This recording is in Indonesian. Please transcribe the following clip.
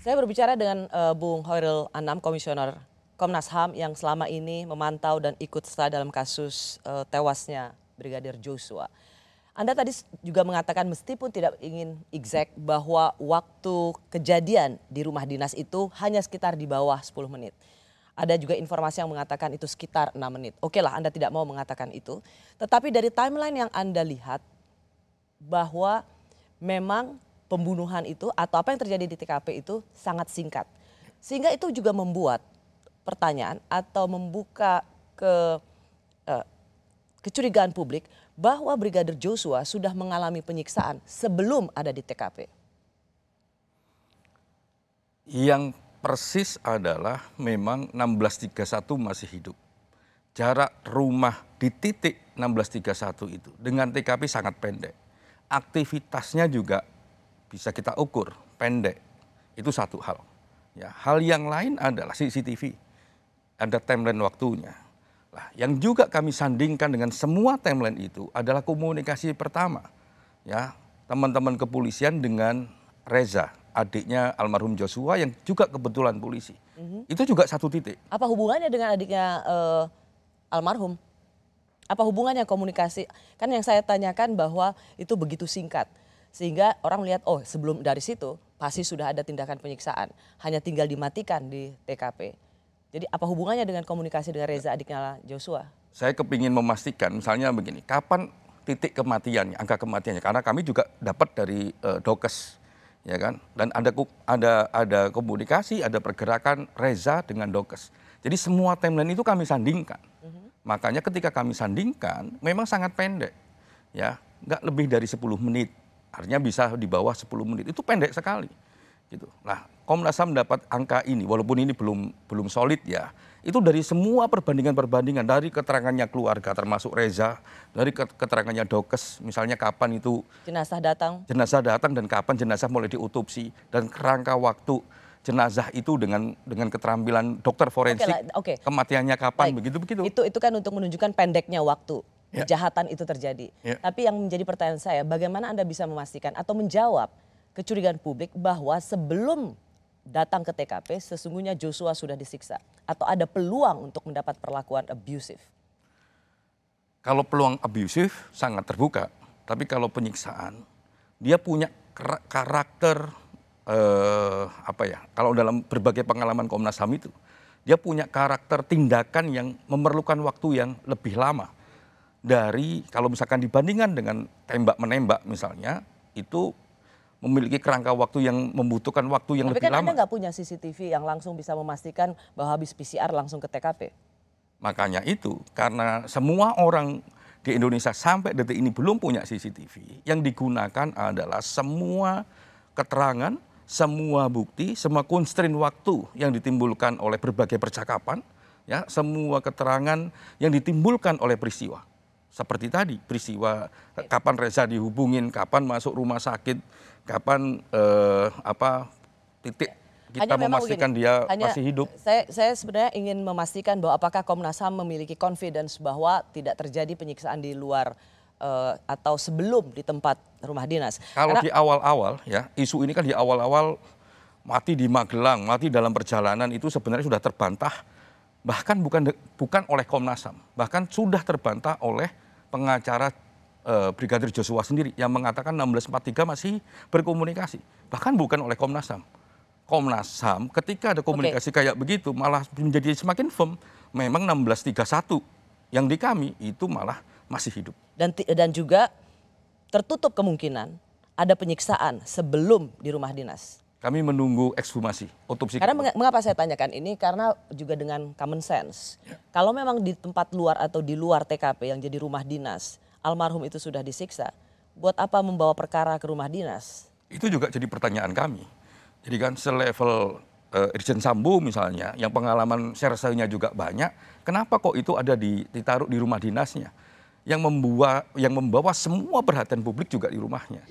Saya berbicara dengan Bung Hoiril Anam, Komisioner Komnas HAM yang selama ini memantau dan ikut serta dalam kasus tewasnya Brigadir Joshua. Anda tadi juga mengatakan meskipun tidak ingin exact bahwa waktu kejadian di rumah dinas itu hanya sekitar di bawah 10 menit. Ada juga informasi yang mengatakan itu sekitar 6 menit. Oke lah, Anda tidak mau mengatakan itu. Tetapi dari timeline yang Anda lihat bahwa memang pembunuhan itu atau apa yang terjadi di TKP itu sangat singkat. Sehingga itu juga membuat pertanyaan atau membuka kecurigaan publik bahwa Brigadir Joshua sudah mengalami penyiksaan sebelum ada di TKP. Yang persis adalah memang 1631 masih hidup. Jarak rumah di titik 1631 itu dengan TKP sangat pendek. Aktivitasnya juga bisa kita ukur pendek. Itu satu hal. Ya, hal yang lain adalah CCTV. Ada timeline waktunya. Nah, yang juga kami sandingkan dengan semua timeline itu adalah komunikasi pertama. Ya, teman-teman kepolisian dengan Reza, adiknya almarhum Joshua yang juga kebetulan polisi. Itu juga satu titik. Apa hubungannya dengan adiknya almarhum? Apa hubungannya komunikasi? Kan yang saya tanyakan bahwa itu begitu singkat. Sehingga orang melihat, oh sebelum dari situ pasti sudah ada tindakan penyiksaan. Hanya tinggal dimatikan di TKP. Jadi apa hubungannya dengan komunikasi dengan Reza adiknya Joshua? Saya kepingin memastikan misalnya begini, kapan titik kematiannya, angka kematiannya. Karena kami juga dapat dari Dokes. Ya kan? Dan ada komunikasi, ada pergerakan Reza dengan Dokes. Jadi semua timeline itu kami sandingkan. Makanya ketika kami sandingkan memang sangat pendek. Ya, nggak lebih dari 10 menit. Artinya bisa di bawah 10 menit. Itu pendek sekali. Gitu. Nah, Komnas HAM mendapat angka ini walaupun ini belum solid ya. Itu dari semua perbandingan dari keterangannya keluarga termasuk Reza, dari keterangannya Dokes, misalnya kapan itu jenazah datang dan kapan jenazah mulai diotopsi dan kerangka waktu jenazah itu dengan keterampilan dokter forensik, kematiannya kapan, begitu. Itu kan untuk menunjukkan pendeknya waktu kejahatan itu terjadi. Tapi yang menjadi pertanyaan saya, bagaimana Anda bisa memastikan atau menjawab kecurigaan publik bahwa sebelum datang ke TKP sesungguhnya Joshua sudah disiksa atau ada peluang untuk mendapat perlakuan abusive? Kalau peluang abusive sangat terbuka, tapi kalau penyiksaan dia punya karakter kalau dalam berbagai pengalaman Komnas HAM itu dia punya karakter tindakan yang memerlukan waktu yang lebih lama dari kalau misalkan dibandingkan dengan tembak menembak misalnya itu memiliki kerangka waktu yang membutuhkan waktu yang lebih lama. Tapi kan Anda nggak punya CCTV yang langsung bisa memastikan bahwa habis PCR langsung ke TKP. Makanya itu, karena semua orang di Indonesia sampai detik ini belum punya CCTV, yang digunakan adalah semua keterangan, semua bukti, semua constraint waktu yang ditimbulkan oleh berbagai percakapan, ya, semua keterangan yang ditimbulkan oleh peristiwa. Seperti tadi, peristiwa kapan Reza dihubungin, kapan masuk rumah sakit, kapan titik kita memastikan dia masih hidup. Saya sebenarnya ingin memastikan bahwa apakah Komnas HAM memiliki confidence bahwa tidak terjadi penyiksaan di luar atau sebelum di tempat rumah dinas. Kalau di awal-awal ya, isu ini kan di awal-awal mati di Magelang, mati dalam perjalanan itu sebenarnya sudah terbantah. Bahkan bukan oleh Komnas HAM, bahkan sudah terbantah oleh pengacara Brigadir Joshua sendiri yang mengatakan 1643 masih berkomunikasi. Bahkan bukan oleh Komnas HAM. Komnas HAM ketika ada komunikasi kayak begitu malah menjadi semakin firm. Memang 1631 yang di kami itu malah masih hidup. Dan juga tertutup kemungkinan ada penyiksaan sebelum di rumah dinas. Kami menunggu ekshumasi, otopsi. Karena mengapa saya tanyakan ini? Karena juga dengan common sense. Kalau memang di tempat luar atau di luar TKP yang jadi rumah dinas, almarhum itu sudah disiksa, buat apa membawa perkara ke rumah dinas? Itu juga jadi pertanyaan kami. Jadi kan selevel Irjen Sambo misalnya, yang pengalaman sersenya juga banyak, kenapa kok itu ada ditaruh di rumah dinasnya? Yang membawa semua perhatian publik juga di rumahnya.